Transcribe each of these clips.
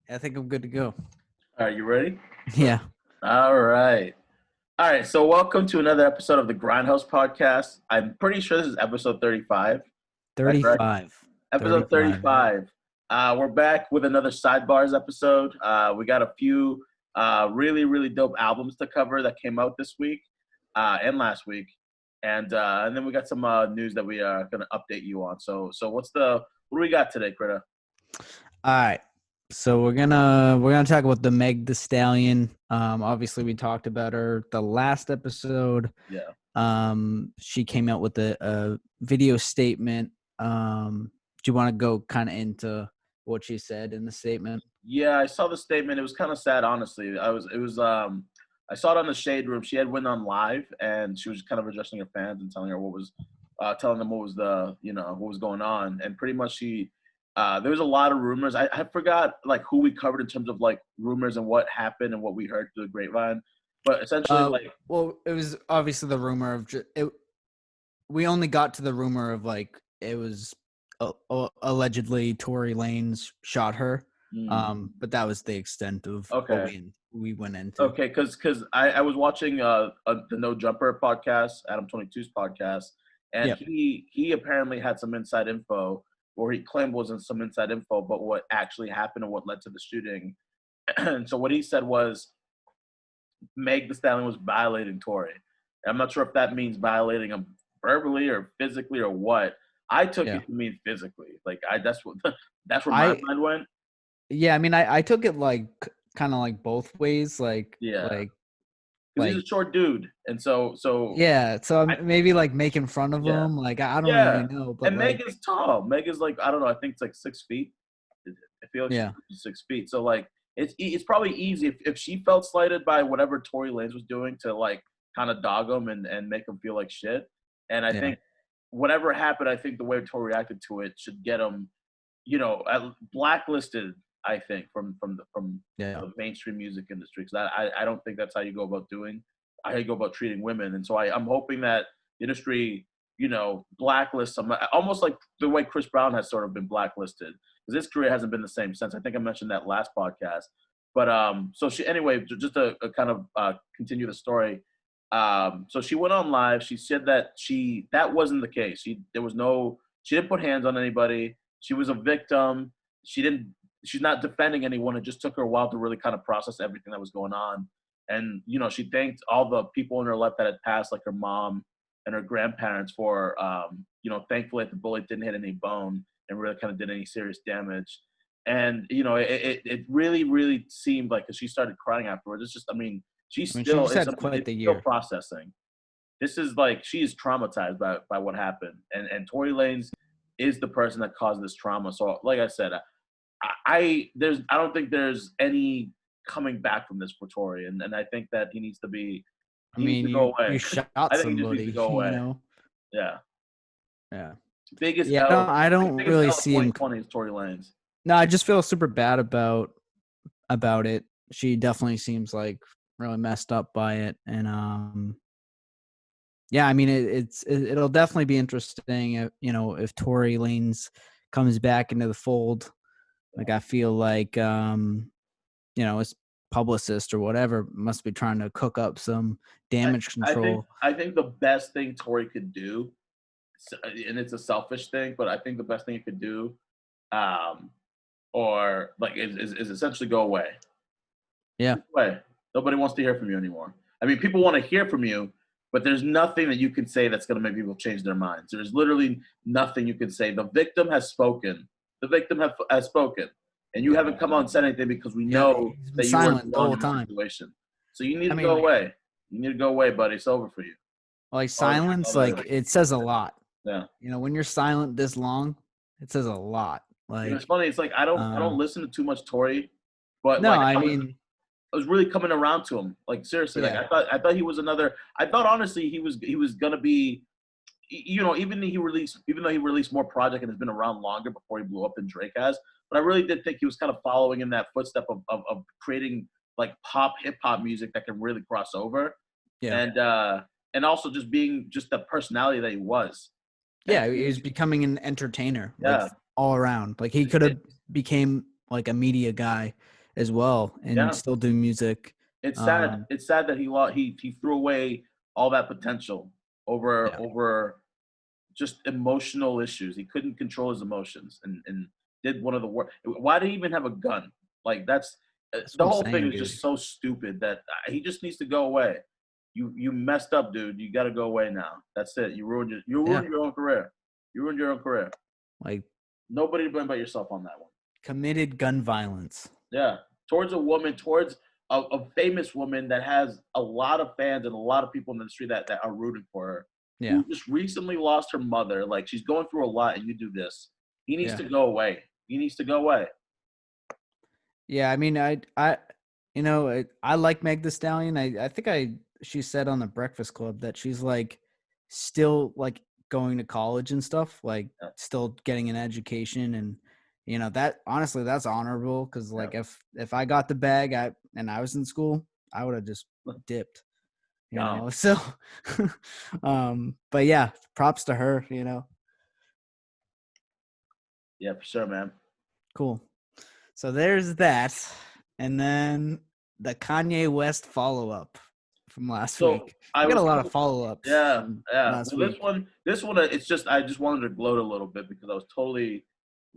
I think I'm good to go. All right, you ready? Yeah. All right. All right, so welcome to another episode of the Grindhouse Podcast. I'm pretty sure this is episode 35. Is that correct? 35. Episode 35. We're back with another Sidebars episode. We got a few really dope albums to cover that came out this week and last week. And then we got some news that we are going to update you on. So what do we got today, Critta? All right. So we're gonna talk about the Meg Thee Stallion. Obviously we talked about her the last episode. Yeah. She came out with a video statement. Do you want to go kind of into what she said in the statement? Yeah, I saw the statement. It was kind of sad, honestly. I saw it on the Shade Room. She had went on live, and she was kind of addressing her fans and telling them what was going on. And pretty much there was a lot of rumors. I forgot like who we covered in terms of like rumors and what happened and what we heard through the grapevine. But essentially, well, it was obviously the rumor of it. We only got to the rumor of like it was allegedly Tory Lanez shot her. But that was the extent of what we went into. Okay, because I was watching the No Jumper podcast, Adam 22's podcast, and he apparently had some inside info, or he claimed wasn't some inside info, but what actually happened and what led to the shooting. And so what he said was Meg Thee Stallion was violating Tory. And I'm not sure if that means violating him verbally or physically or what. I took it to mean physically. Like that's where my mind went. Yeah, I mean, I took it like kind of like both ways. Like he's a short dude, and so yeah. So maybe like making fun of him. Like I don't really know. But and Meg is tall. Meg is like I don't know. I think it's like 6 feet. I feel like she's 6 feet. So like it's probably easy if she felt slighted by whatever Tory Lanez was doing to like kind of dog him and make him feel like shit. And I think whatever happened, I think the way Tory reacted to it should get him, blacklisted. I think from the mainstream music industry, because I don't think that's how you go about treating women. And so I'm hoping that the industry, blacklists some, almost like the way Chris Brown has sort of been blacklisted, because his career hasn't been the same since. I think I mentioned that last podcast. But so just to kind of continue the story. So she went on live. She said that that wasn't the case. She didn't put hands on anybody. She was a victim. She's not defending anyone. It just took her a while to really kind of process everything that was going on. And, she thanked all the people in her life that had passed, like her mom and her grandparents for, thankfully the bullet didn't hit any bone and really kind of did any serious damage. And, it really seemed like, because she started crying afterwards, it's just, she's still processing. This is like, she is traumatized by what happened. And Tory Lanez is the person that caused this trauma. So like I said, I don't think there's any coming back from this for Tory, and I think that he needs to go away. You shot I think somebody, he just needs to go away. Yeah. Biggest I don't really see him. Is Tory Lanez. No, I just feel super bad about it. She definitely seems like really messed up by it, and it'll definitely be interesting. If Tory Lanez comes back into the fold. Like I feel like his publicist or whatever must be trying to cook up some damage control. I think the best thing Tory could do, and it's a selfish thing, but I think the best thing he could do, is essentially go away. Yeah. Go away. Nobody wants to hear from you anymore. People want to hear from you, but there's nothing that you can say that's going to make people change their minds. There's literally nothing you can say. The victim has spoken. The victim has spoken, and you haven't come on and said anything because we know that you were the whole time. Situation. So you need to go away. You need to go away, buddy. It's over for you. Like silence, it says a lot. Yeah. When you're silent this long, it says a lot. Like it's funny. It's like I don't listen to too much Tory, but no, I was really coming around to him. Like seriously, like I thought he was another. I thought honestly he was gonna be. Even though he released more project and has been around longer before he blew up than Drake has, but I really did think he was kind of following in that footstep of creating like pop hip hop music that can really cross over, and also just being just the personality that he was. Yeah, he was becoming an entertainer, like all around. Like he could have became like a media guy as well and still do music. It's sad. It's sad that he threw away all that potential over just emotional issues. He couldn't control his emotions and did one of the worst. Why did he even have a gun? Like that's the whole thing is just so stupid that he just needs to go away. You messed up, dude. You got to go away now. That's it. You ruined your own career. You ruined your own career. Like nobody to blame but yourself on that one. Committed gun violence. Yeah, towards a woman, towards a famous woman that has a lot of fans and a lot of people in the industry that are rooting for her. Yeah. Who just recently lost her mother. Like she's going through a lot, and you do this. He needs to go away. He needs to go away. Yeah, I mean, I like Meg Thee Stallion. I think she said on the Breakfast Club that she's like still like going to college and stuff, like still getting an education, and that honestly that's honorable because like if I got the bag and I was in school, I would have just dipped. You know, so but yeah, props to her, Yeah, for sure, man. Cool. So there's that. And then the Kanye West follow-up from last week. I got a lot of follow-ups. Yeah. Well, this one, it's just I just wanted to gloat a little bit because I was totally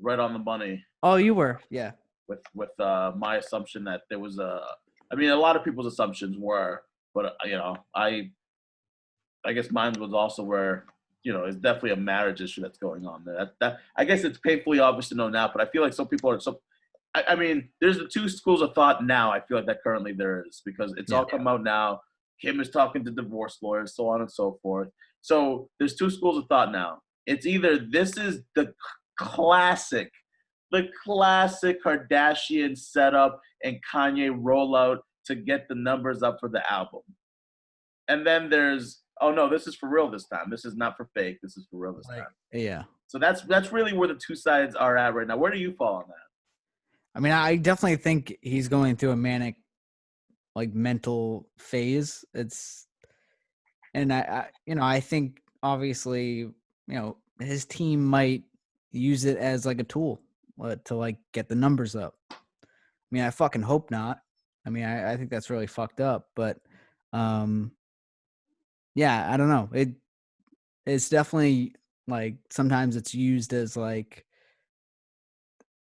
right on the money. Oh, you were, yeah. With my assumption that there was a lot of people's assumptions were, but I guess mine was also where it's definitely a marriage issue that's going on there. That I guess it's painfully obvious to know now, but I feel like some people are so. I mean, there's the two schools of thought now. I feel like that currently there is because it's all come out now. Kim is talking to divorce lawyers, so on and so forth. So there's two schools of thought now. It's either this is the classic Kardashian setup and Kanye rollout to get the numbers up for the album, and then there's oh no, this is for real this time. This is not for fake. This is for real this time. Yeah. So that's really where the two sides are at right now. Where do you fall on that? I mean, I definitely think he's going through a manic, like mental phase. And I think obviously, his team might use it as like a tool to like get the numbers up. I mean, I fucking hope not. I mean, I think that's really fucked up, but, yeah, I don't know. It's definitely like sometimes it's used as like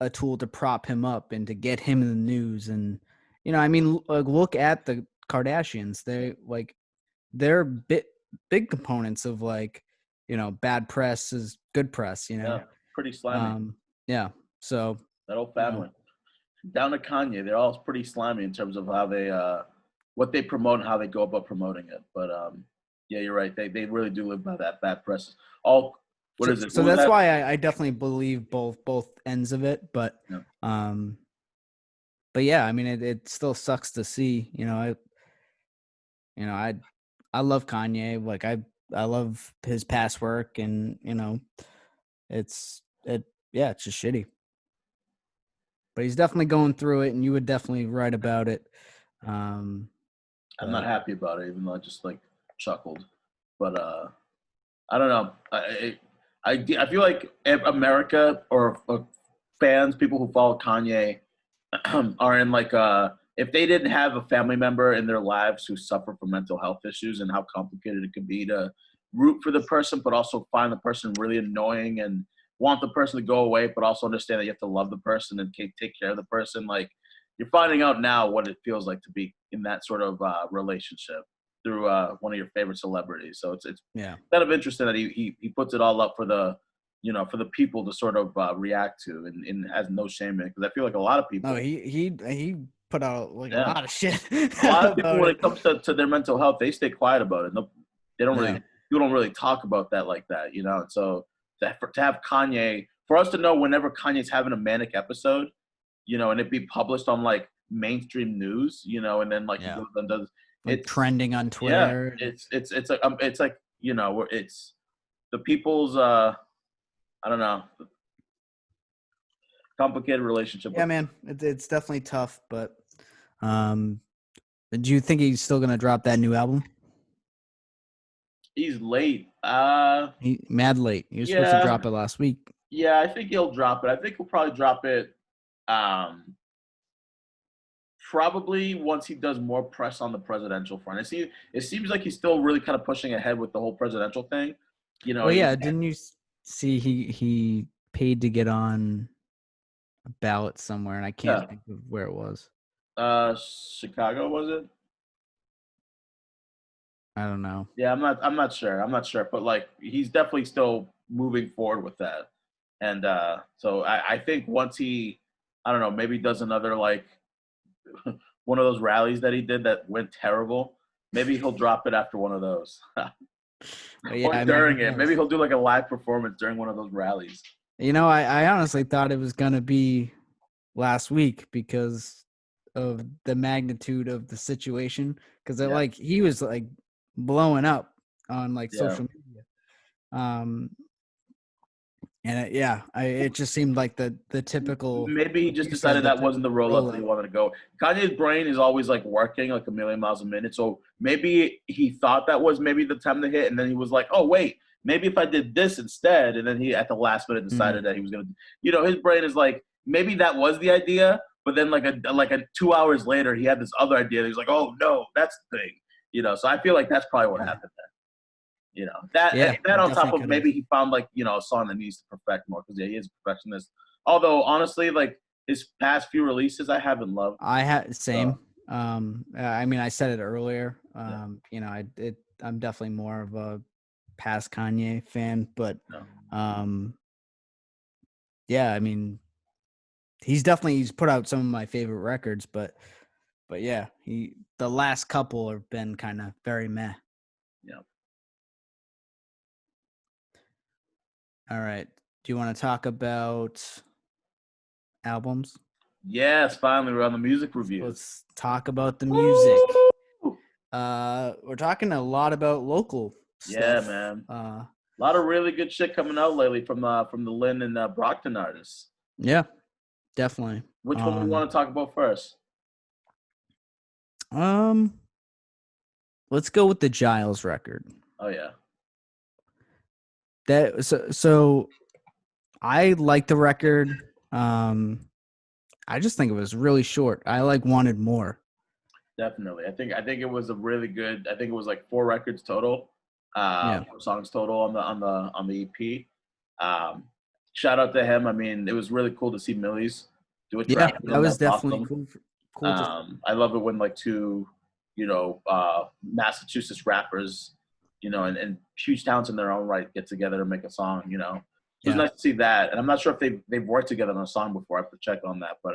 a tool to prop him up and to get him in the news. And, I mean, look at the Kardashians. They're big components of like, bad press is good press, Yeah, pretty slimy. Yeah. So that whole family down to Kanye, they're all pretty slimy in terms of how they, what they promote and how they go about promoting it. But, yeah, you're right. They really do live by that bad press. What is it? So that's why I definitely believe both ends of it. But yeah, I mean, it still sucks to see. I love Kanye. Like I love his past work, and it's just shitty. But he's definitely going through it, and you would definitely write about it. I'm not happy about it, even though I just like chuckled. But I don't know. I feel like America or fans, people who follow Kanye, are in like if they didn't have a family member in their lives who suffer from mental health issues and how complicated it can be to root for the person, but also find the person really annoying and want the person to go away, but also understand that you have to love the person and take care of the person. Like you're finding out now what it feels like to be in that sort of relationship through one of your favorite celebrities. So it's kind of interesting that he puts it all up for the for the people to sort of react to and has no shame in it, because I feel like a lot of people. No, he put out like a lot of shit. A lot of people when it comes to their mental health, they stay quiet about it. They don't really. People don't really talk about that like that, And so to have Kanye, for us to know whenever Kanye's having a manic episode, and it be published on like mainstream news, and then like he goes and does. It's trending on Twitter. Yeah, it's like it's the people's I don't know, complicated relationship. Yeah, man, it's definitely tough. But do you think he's still gonna drop that new album? He's late. He mad late. He was supposed to drop it last week. Yeah, I think he'll drop it. I think he'll probably drop it. Probably once he does more press on the presidential front. It seems like he's still really kind of pushing ahead with the whole presidential thing. You know, Well, yeah, didn't you see he paid to get on a ballot somewhere, and I can't think of where it was. Chicago, was it? I don't know. Yeah, I'm not sure. I'm not sure, but like he's definitely still moving forward with that. And so I think once he, I don't know, maybe does another like one of those rallies that he did that went terrible. Maybe he'll drop it after one of those. Yeah, Or during it. Maybe he'll do like a live performance during one of those rallies. You know, I honestly thought it was gonna be last week because of the magnitude of the situation. Because like he was like blowing up on like social media. And it just seemed like the typical. Maybe he just decided that wasn't the roll up that he wanted to go. Kanye's brain is always like working like a million miles a minute. So maybe he thought that was maybe the time to hit, and then he was like, "Oh wait, maybe if I did this instead," and then he at the last minute decided that he was gonna. You know, his brain is like maybe that was the idea, but then like a 2 hours later he had this other idea. He's like, "Oh no, that's the thing." You know, so I feel like that's probably what happened there. You know, that on top of maybe he found like, you know, a song that needs to perfect more because he is a perfectionist. Although honestly, like his past few releases, I haven't loved. I had same. I mean, I said it earlier. You know, I'm definitely more of a past Kanye fan, but yeah, I mean, he's put out some of my favorite records, but yeah, the last couple have been kind of very meh. Yeah. All right. Do you want to talk about albums? Yes, finally we're on the music review. Let's talk about the music. We're talking a lot about local stuff. Yeah, man. A lot of really good shit coming out lately from the Lynn and Brockton artists. Yeah, definitely. Which one do we want to talk about first? Let's go with the Giles record. Oh yeah. So I like the record. I just think it was really short. I wanted more. Definitely. I think it was a really good. I think it was like 4 records total. 4 songs total on the EP. Shout out to him. I mean, it was really cool to see Millie's do a track. Yeah, that was definitely cool. I love it when like 2, you know, Massachusetts rappers, you know, and huge towns in their own right get together to make a song. You know, so it's nice to see that. And I'm not sure if they've worked together on a song before. I have to check on that. But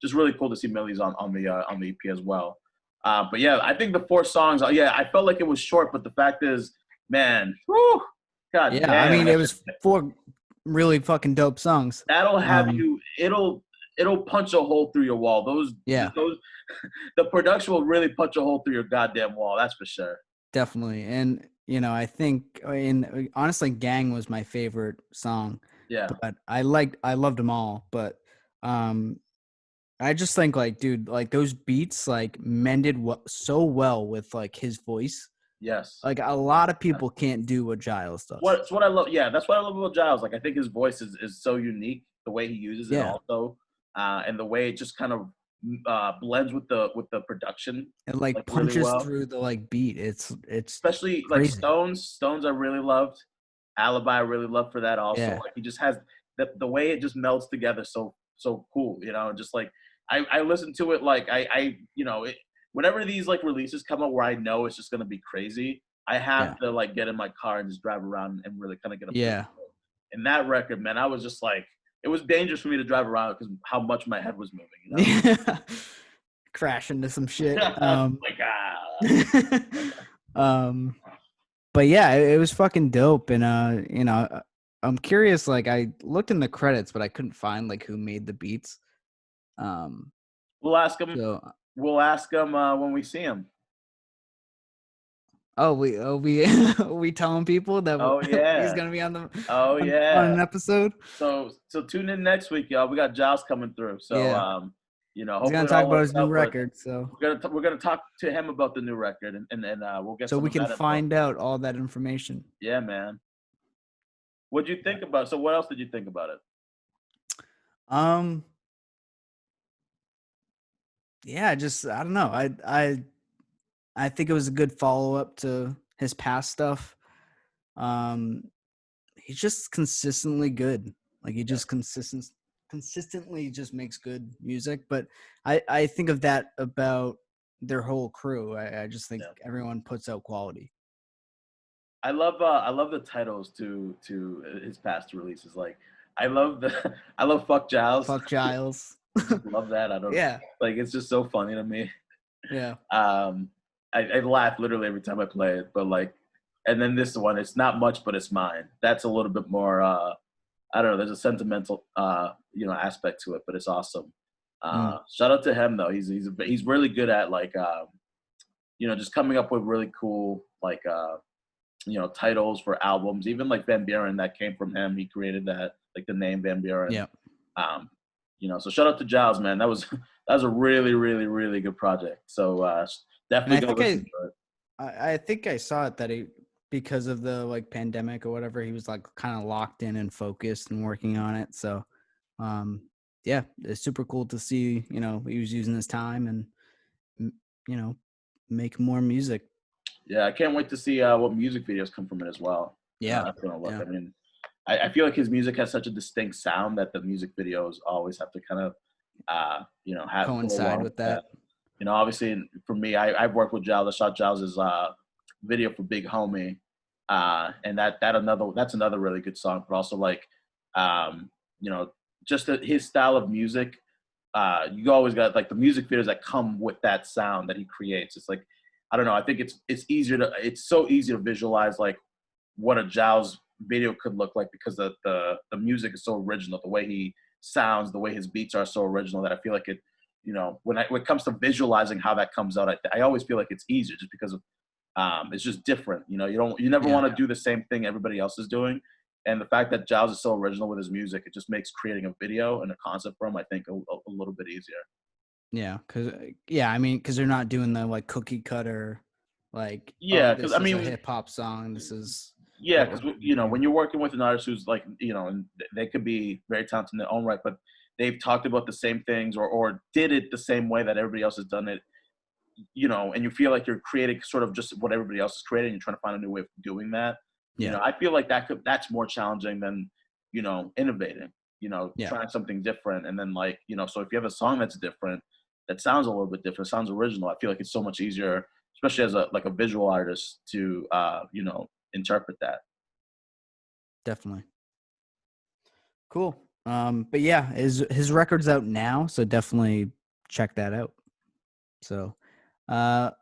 just really cool to see Millie's on the EP as well. But yeah, I think the 4 songs. Yeah, I felt like it was short, but the fact is, man, whew, God damn. I mean, it was 4 really fucking dope songs. That'll have you. It'll punch a hole through your wall. Those the production will really punch a hole through your goddamn wall. That's for sure. Definitely, and you know, I think, honestly, Gang was my favorite song. Yeah, but I loved them all, but I just think like, dude, like those beats like mended so well with like his voice. Yes. Like a lot of people can't do what Giles does. That's what I love. Yeah, that's what I love about Giles. Like I think his voice is so unique, the way he uses it also, and the way it just kind of blends with the production. It like punches really through the like beat. It's especially crazy. like Stones I really loved. Alibi I really loved for that also. Yeah. Like he just has the way it just melds together so cool, you know, just like I listen to it like I you know, whenever these like releases come out where I know it's just gonna be crazy, I have to like get in my car and just drive around and really kind of get a and that record, man, I was just like, it was dangerous for me to drive around because how much my head was moving, you know? Crash into some shit. Like but yeah, it was fucking dope, and you know, I'm curious. Like, I looked in the credits, but I couldn't find like who made the beats. We'll ask him. We'll ask him when we see him. We telling people that he's gonna be on the on an episode. So tune in next week, y'all. We got Giles coming through. So you know, he's gonna talk about his new record. So we're gonna talk to him about the new record, and we'll get so we can find out all that information. Yeah, man. What'd you think about? So what else did you think about it? yeah, just I don't know. I think it was a good follow up to his past stuff. Um, he's just consistently good. Like he Yeah, just consistently just makes good music. But I think of that about their whole crew. I just think yeah. everyone puts out quality. I love the titles to his past releases. Like I love the I love Fuck Giles. Fuck Giles. I just love that. I don't Yeah, like it's just so funny to me. yeah. Um, I laugh literally every time I play it. But like, and then this one, it's not much, but it's mine. That's a little bit more. I don't know. There's a sentimental aspect to it, but it's awesome. Mm, Shout out to him though. He's really good at like just coming up with really cool like titles for albums. Even like Van Buren, that came from him. He created that, like the name Van Buren. yeah. Um, so shout out to Giles, man. That was that was a really, really, really good project. So And I definitely go think listen to it. I think I saw it that he, because of the like pandemic or whatever, he was like kind of locked in and focused and working on it. So um yeah, it's super cool to see, he was using his time and m- you know, make more music. Yeah, I can't wait to see what music videos come from it as well. Yeah. That's gonna look. Yeah. I mean, I feel like his music has such a distinct sound that the music videos always have to kind of, have go Coincide along with with that. that. Obviously for me, I've worked with Giles. I shot Giles's video for Big Homie, and that's another really good song. But also like, um, you know, just his style of music. You always got like the music videos that come with that sound that he creates. It's like I don't know. I think it's so easy to visualize like what a Giles video could look like because the music is so original. The way he sounds, the way his beats are so original that I feel like it. When it comes to visualizing how that comes out, I always feel like it's easier just because of it's just different. You never Yeah. want to do the same thing everybody else is doing. And the fact that Giles is so original with his music, it just makes creating a video and a concept for him, I think, a little bit easier. Yeah, I mean, because they're not doing the like cookie cutter, like, oh, Yeah, because I this is a mean, hip hop song. This is yeah, what because we're gonna do. when you're working with an artist who's like, and they could be very talented in their own right, but they've talked about the same things or did it the same way that everybody else has done it, and you feel like you're creating sort of just what everybody else is creating. You're trying to find a new way of doing that. Yeah, I feel like that's more challenging than innovating. yeah, Trying something different, and then like so if you have a song that's different, that sounds a little bit different, sounds original. I feel like it's so much easier, especially as a visual artist, to interpret that. definitely. Cool. But yeah, his record's out now, so definitely check that out. So,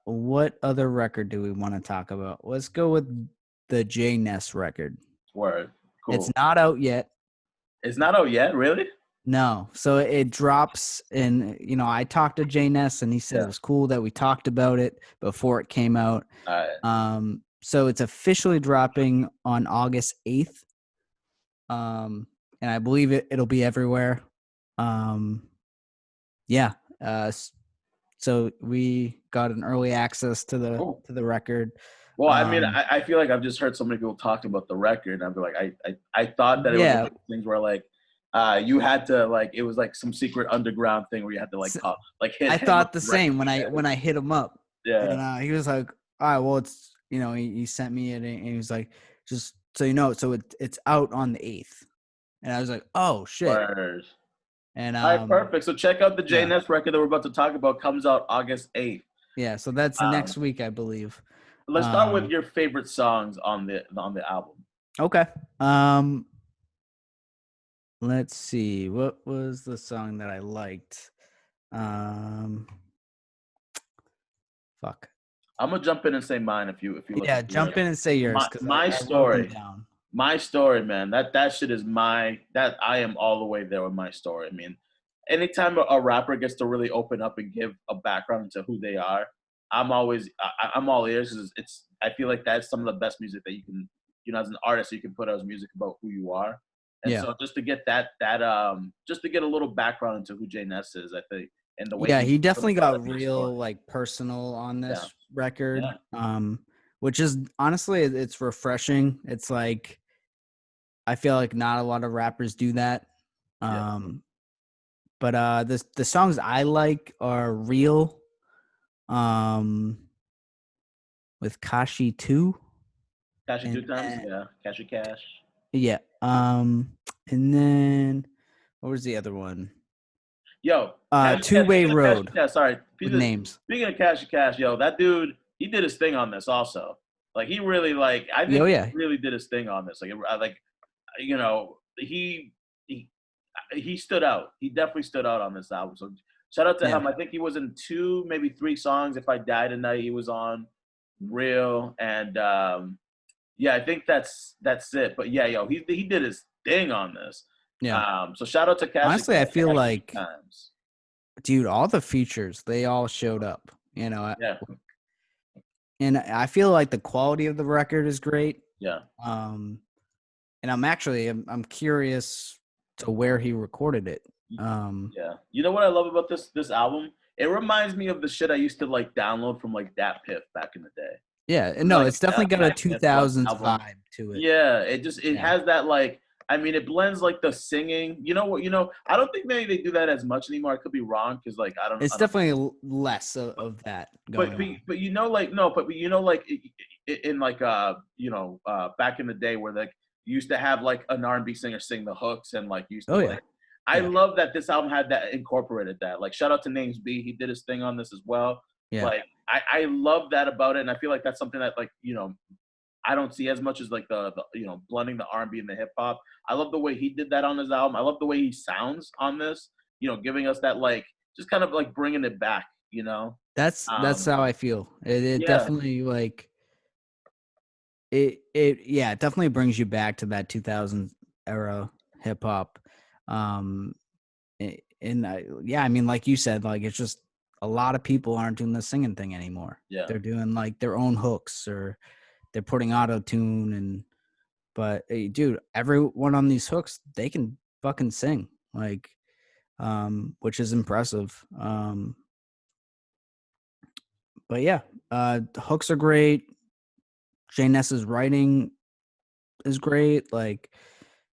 what other record do we want to talk about? Let's go with the Jae Nes record. Word, It's cool. not out yet. It's not out yet, really? No. So it drops and I talked to Jae Nes and he said it Yeah. was cool that we talked about it before it came out. All right. So it's officially dropping on August 8th. And I believe it'll be everywhere. Um, yeah. So we got an early access to Cool. the record. Well, I mean, I feel like I've just heard so many people talking about the record, and I'd be like, I thought that it was one Yeah, of those things where like, you had to like, it was like some secret underground thing where you had to like call, like hit I him up thought the direct. same when I hit him up, Yeah. and he was like, "All right, well, it's he sent me it, and he was like, just so you know, so it's out on the 8th," and I was like, "Oh shit!" Word. And All right, perfect. So check out the Jae yeah, Nes record that we're about to talk about. Comes out August 8th. yeah, so that's Um, next week, I believe. let's start with your favorite songs on the album. Okay. Let's see, what was the song that I liked? Um, fuck. I'm gonna jump in and say mine if you Yeah, listen to jump yours. in and say yours My because my I wrote them story. down. My story, man. That shit is that I am all the way there with my story. I mean, anytime a rapper gets to really open up and give a background into who they are, I'm all ears. 'Cause I feel like that's some of the best music that you can, as an artist, you can put out as music about who you are. And Yeah. so just to get just to get a little background into who Jae Nes is, I think, and the way Yeah, he he put a definitely lot of got his real story. like personal on Yeah, this record. yeah, Which is honestly it's refreshing. It's like I feel like not a lot of rappers do that. yeah. Um But the songs I like are Real, with Kashi 2. Cash it And 2 times, then, yeah. Cash it cash. yeah. And then what was the other one? Yo, Cash it cash. Two-Way Speaking of cash Road it cash, sorry. with names. Speaking of cash it cash, yo, that dude, he did his thing on this also. Like he really like, I think Oh he yeah. really did his thing on this. Like you know, he stood out. He definitely stood out on this album. So shout out to Yeah. him. I think he was in 2, maybe 3 songs. If I Die Tonight, he was on Real, and yeah, I think that's it. But yeah, yo, he did his thing on this. Yeah. So shout out to Cash. Honestly, I feel like, times. dude, all the features, they all showed up, you know. Yeah. And I feel like the quality of the record is great. Yeah. And I'm curious to where he recorded it. Yeah. You know what I love about this album? It reminds me of the shit I used to like download from like Dat Piff back in the day. Yeah, no, Like it's definitely got a 2000s vibe to it. Yeah, it has that like, I mean, it blends like the singing. You know what? I don't think maybe they do that as much anymore. I could be wrong because like I don't. It's definitely less of that going on. But you know like no, but you know like in like back in the day where like you used to have like an R&B singer sing the hooks and like used to like. I love that this album had that, incorporated that. Like shout out to Names B, he did his thing on this as well. Yeah. Like I love that about it, and I feel like that's something that like I don't see as much as like the blending the R&B and the hip hop. I love the way he did that on his album. I love the way he sounds on this. Giving us that like just kind of like bringing it back. That's how I feel. It definitely like it definitely brings you back to that 2000s era hip hop. I mean, like you said, like it's just a lot of people aren't doing the singing thing anymore. Yeah. They're doing like their own hooks, or they're putting auto tune, but hey, dude, everyone on these hooks, they can fucking sing, like, which is impressive. But yeah, the hooks are great. Jae Ness's writing is great. Like,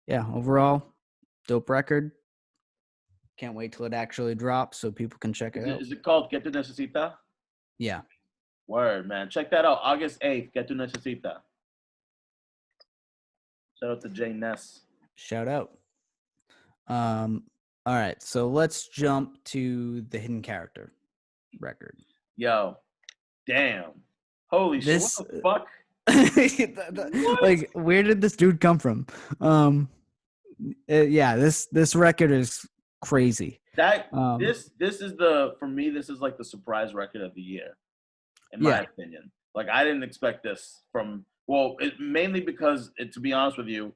yeah, overall, dope record. Can't wait till it actually drops so people can check it out. Is it called Que Tu Necesita? Yeah. Word, man. Check that out. August 8th, Que Tu Necesita. Shout out to Jae Nes. Shout out. All right, so let's jump to the Hidden Character record. Yo, damn. Holy shit, what the fuck? Like, where did this dude come from? This record is crazy. This is for me, this is like the surprise record of the year, in my opinion. Like, I didn't expect this mainly because, to be honest with you,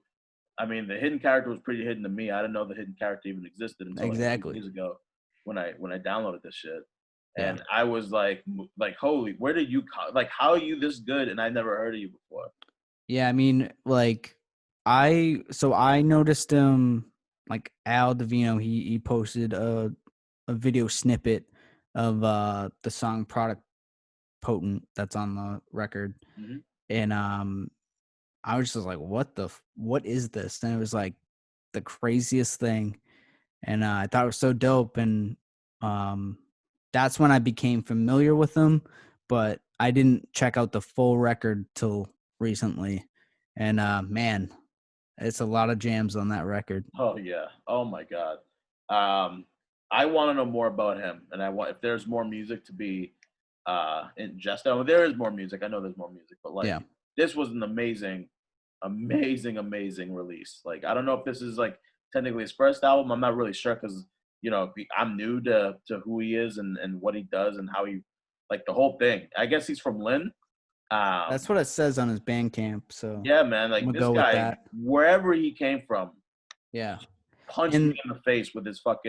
I mean, the Hidden Character was pretty hidden to me. I didn't know the Hidden Character even existed until like a few years ago when I downloaded this shit. And I was like, holy, where did you like? How are you this good? And I never heard of you before. Yeah, I mean, like, I noticed him, like Al Divino. He posted a video snippet of the song "Product Potent" that's on the record, and I was just like, what is this? And it was like the craziest thing, and I thought it was so dope, and that's when I became familiar with them, but I didn't check out the full record till recently. And man, it's a lot of jams on that record. Oh yeah. Oh my God. I want to know more about him, and if there's more music to be ingested. I mean, there is more music. I know there's more music, but like this was an amazing release. Like, I don't know if this is like technically his first album. I'm not really sure because I'm new to who he is and what he does and how he, like, the whole thing. I guess he's from Lynn. That's what it says on his Bandcamp. So yeah, man, like this guy, wherever he came from, punched me in the face with his rap.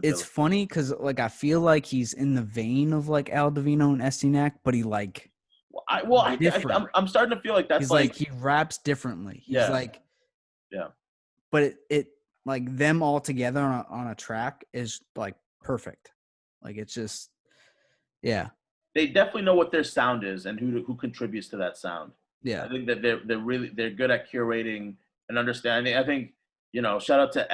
It's funny because like I feel like he's in the vein of like Al Divino and Estee Nack, but he like. I'm starting to feel like that's he's like he raps differently. He's like, but it like them all together on a track is like perfect. Like, it's just, they definitely know what their sound is and who contributes to that sound. Yeah, I think that they're good at curating and understanding. I think You know, shout out to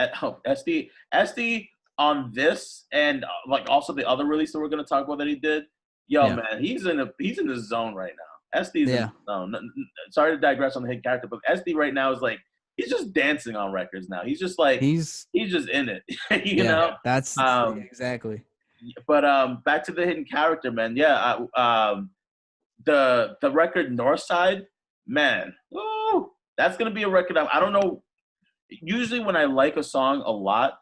SD on this, and like also the other release that we're gonna talk about that he did. Yo, man, he's in the zone right now. SD's in the zone. Sorry to digress on the hit character, but SD right now is like he's just dancing on records now. He's just like he's just in it. you know? That's exactly. But back to the hidden character, man. Yeah, the record Northside, man. Ooh, that's gonna be a record. I don't know. Usually when I like a song a lot,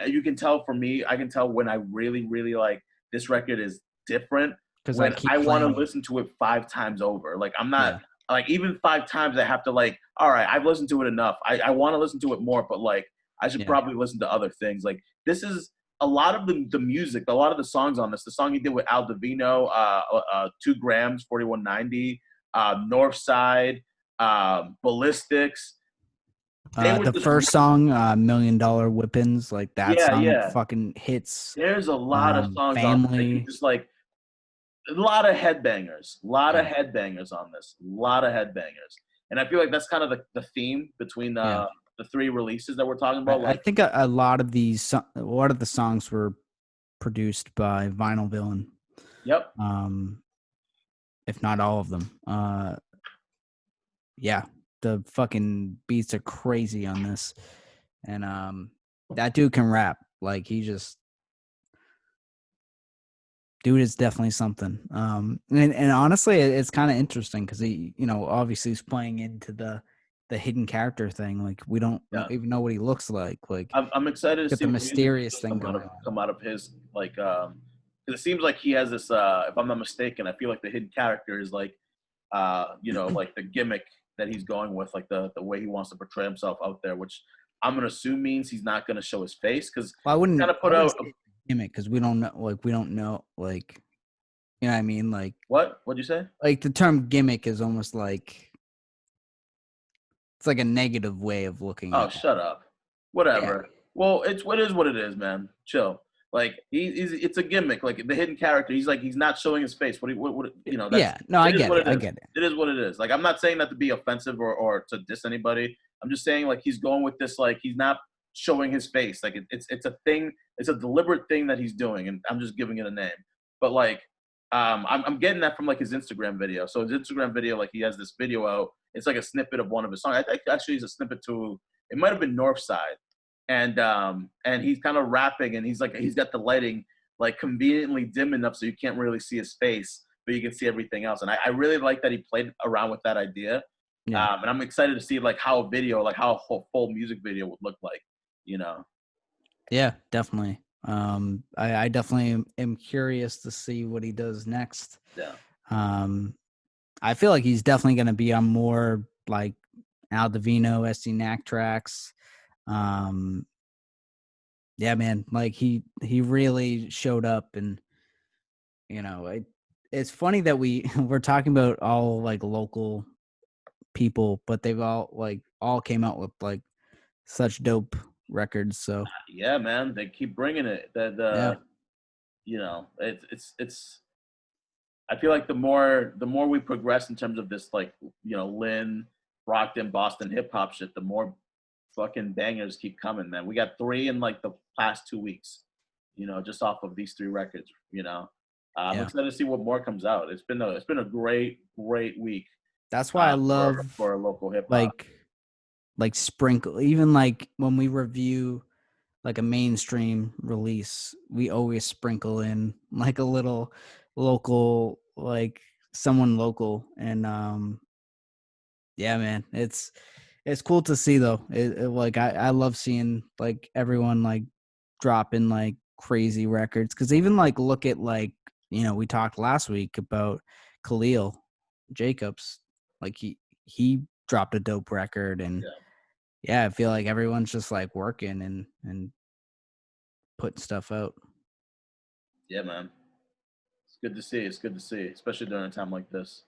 you can tell for me, I can tell when I really, really like this record is different when I want to listen to it 5 times over. Like I'm not like even 5 times I have to like, all right, I've listened to it enough. I want to listen to it more, but like I should probably listen to other things. Like this is a lot of the music, a lot of the songs on this. The song he did with Al Divino, 2 grams, 4190, Northside, Ballistics. The first song, $1 Million Whippins, like that song fucking hits. There's a lot of songs Family. on just like a lot of headbangers. A lot of headbangers on this. A lot of headbangers. And I feel like that's kind of the theme between the 3 releases that we're talking about. I think a lot of the songs were produced by Vinyl Villain. Yep. If not all of them. The fucking beats are crazy on this. And that dude can rap. Like dude is definitely something. And honestly, it's kind of interesting because he, obviously he's playing into the hidden character thing. Like we don't even know what he looks like. Like I'm excited to see the mysterious thing come out of his like. Because it seems like he has this. If I'm not mistaken, I feel like the hidden character is like, like the gimmick that he's going with, like the way he wants to portray himself out there, which I'm gonna assume means he's not gonna show his face. Because I wouldn't kind of put out a gimmick because we don't know, like, you know what I mean? Like what'd you say? Like the term gimmick is almost like it's like a negative way of looking at it. Oh, shut up. Whatever. Yeah. Well, it is what it is, man. Chill. Like it's a gimmick. Like the hidden character, he's not showing his face. What That's, I get it. I get it. It is what it is. Like I'm not saying that to be offensive or to diss anybody. I'm just saying like he's going with this. Like he's not showing his face. Like it's a thing. It's a deliberate thing that he's doing, and I'm just giving it a name. But like I'm getting that from like his Instagram video. So his Instagram video, like he has this video out. It's like a snippet of one of his songs. I think actually it's a snippet to. It might have been Northside. And he's kind of rapping, and he's got the lighting like conveniently dim enough so you can't really see his face, but you can see everything else. And I really like that he played around with that idea. Yeah. And I'm excited to see like how a full music video would look like, Yeah, definitely. I definitely am curious to see what he does next. Yeah. I feel like he's definitely going to be on more like Al Divino, Estee Nack tracks. Yeah, man, like he really showed up, and it's funny that we're talking about all like local people, but they've all came out with like such dope records. So yeah, man, they keep bringing it. It's I feel like the more we progress in terms of this, like Lynn, Brockton, Boston hip hop shit, the more fucking bangers keep coming, man. We got 3 in like the past 2 weeks, just off of these 3 records. I'm excited to see what more comes out. It's been a great week. That's why I love for local hip hop. Like sprinkle, even like when we review like a mainstream release, we always sprinkle in like a little local, like someone local, and yeah, man, it's cool to see though. Like I love seeing like everyone like dropping like crazy records, because even like look at like we talked last week about Khalil Jacobs, like he dropped a dope record, and yeah, I feel like everyone's just like working and putting stuff out. Yeah, man, it's good to see. It's good to see, especially during a time like this.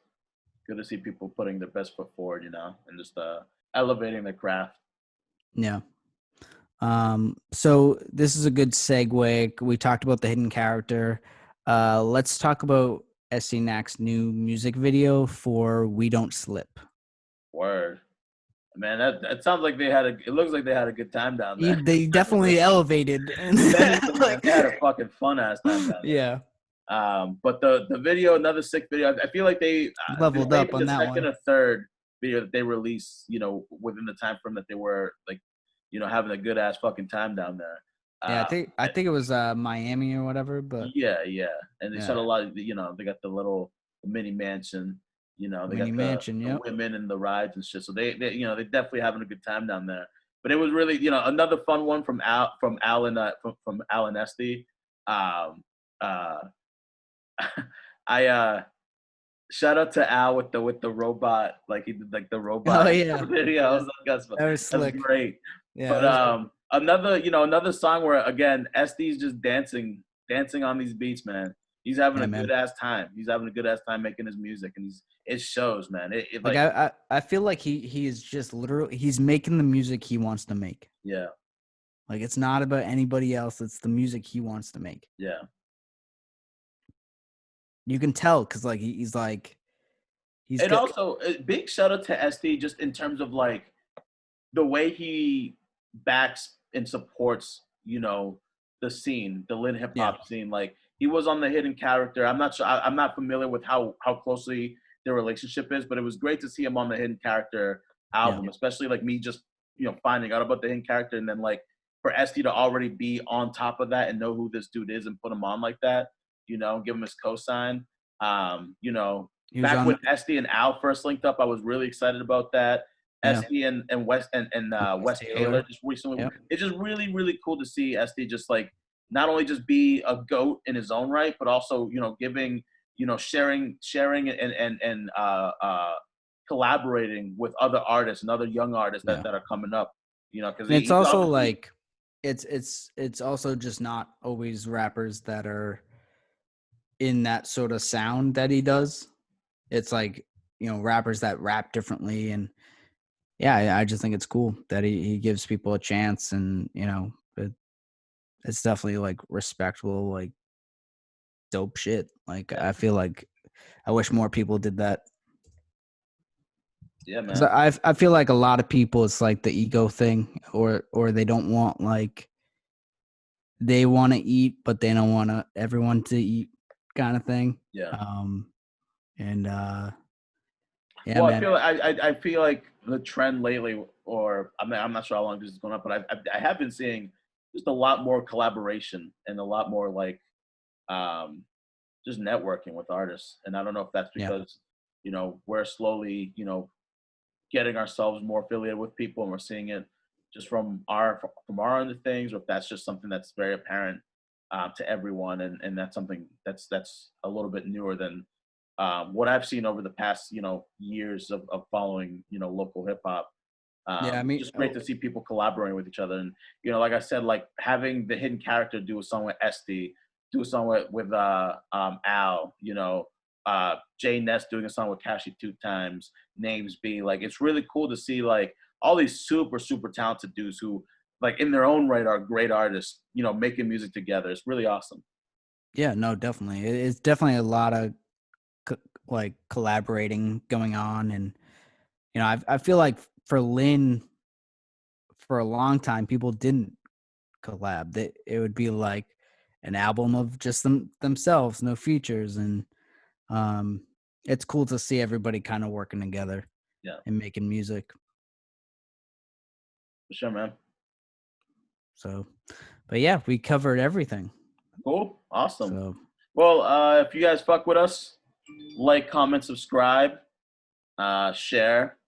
Good to see people putting their best foot forward, and just elevating their craft. Yeah. So this is a good segue. We talked about the hidden character. Let's talk about Estee Nack's new music video for We Don't Slip. Word. Man, that sounds like it looks like they had a good time down there. They definitely elevated. And like, they had a fucking fun ass time down there. Yeah. But the video, another sick video. I feel like they Leveled up on the that second one. or third video that they released, within the time frame that they were like, having a good ass fucking time down there. Yeah, I think it was Miami or whatever, but yeah, and they shot a lot of, they got the mini mansion, they mini got mansion, the women and the rides and shit. So they they definitely having a good time down there. But it was really, another fun one from Al and Estee. I shout out to Al with the robot, like he did like the robot video. I was like, that's great. Yeah, but another song where again Estee's just dancing on these beats, man. He's having a good ass time. He's having a good ass time making his music, and it shows, man. It like I feel like he is just literally he's making the music he wants to make. Yeah. Like it's not about anybody else. It's the music he wants to make. Yeah. You can tell because like he's and also big shout out to Estee just in terms of like the way he backs and supports, the scene, the Lynn hip hop scene. Like he was on the Hidden Character. I'm not sure. I'm not familiar with how closely their relationship is, but it was great to see him on the Hidden Character album, especially like me just finding out about the Hidden Character, and then like for Estee to already be on top of that and know who this dude is and put him on like that, give him his cosign. Back when Estee and Al first linked up, I was really excited about that. Estee and West West Taylor just recently. It's just really, really cool to see Estee just like not only just be a GOAT in his own right, but also giving, sharing and collaborating with other artists and other young artists that are coming up. Because it's also like it's also just not always rappers that are in that sort of sound that he does. It's like rappers that rap differently, and I just think it's cool that he gives people a chance, and it's definitely like respectable, like dope shit. Like I feel like I wish more people did that. Yeah, man. I feel like a lot of people, it's like the ego thing, or they don't want like they want to eat, but they don't want everyone to eat kind of thing. Yeah. Well, man. I feel like the trend lately, or I'm not sure how long this is going up, but I have been seeing just a lot more collaboration and a lot more like just networking with artists. And I don't know if that's because we're slowly getting ourselves more affiliated with people, and we're seeing it just from our end of things, or if that's just something that's very apparent to everyone, and that's something that's a little bit newer than what I've seen over the past years of following local hip hop. I mean, just great to see people collaborating with each other, and like I said, like having the Hidden Character do a song with Estee, do a song with Al, Jae Nes doing a song with Cashy 2 times, Names B. Like it's really cool to see like all these super talented dudes who like in their own right are great artists, making music together. It's really awesome. Yeah, no, definitely. It's definitely a lot of like collaborating going on, and I feel like for Lynn, for a long time, people didn't collab. It would be like an album of just themselves, no features, and it's cool to see everybody kind of working together, and making music. For sure, man. So, but yeah, we covered everything. Cool, awesome. So, well, if you guys fuck with us, like, comment, subscribe, share.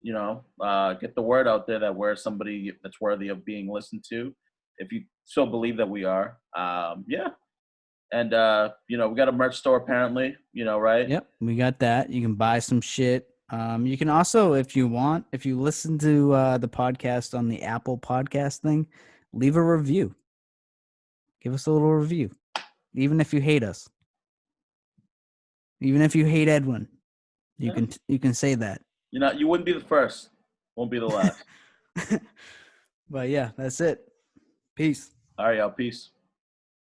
Get the word out there that we're somebody that's worthy of being listened to, if you so believe that we are. And we got a merch store apparently, right? Yep, we got that. You can buy some shit. You can also, if you listen to the podcast on the Apple podcast thing, leave a review. Give us a little review, even if you hate us. Even if you hate Edwin, you can say that. You wouldn't be the first, won't be the last. But yeah, that's it. Peace. All right, y'all. Peace.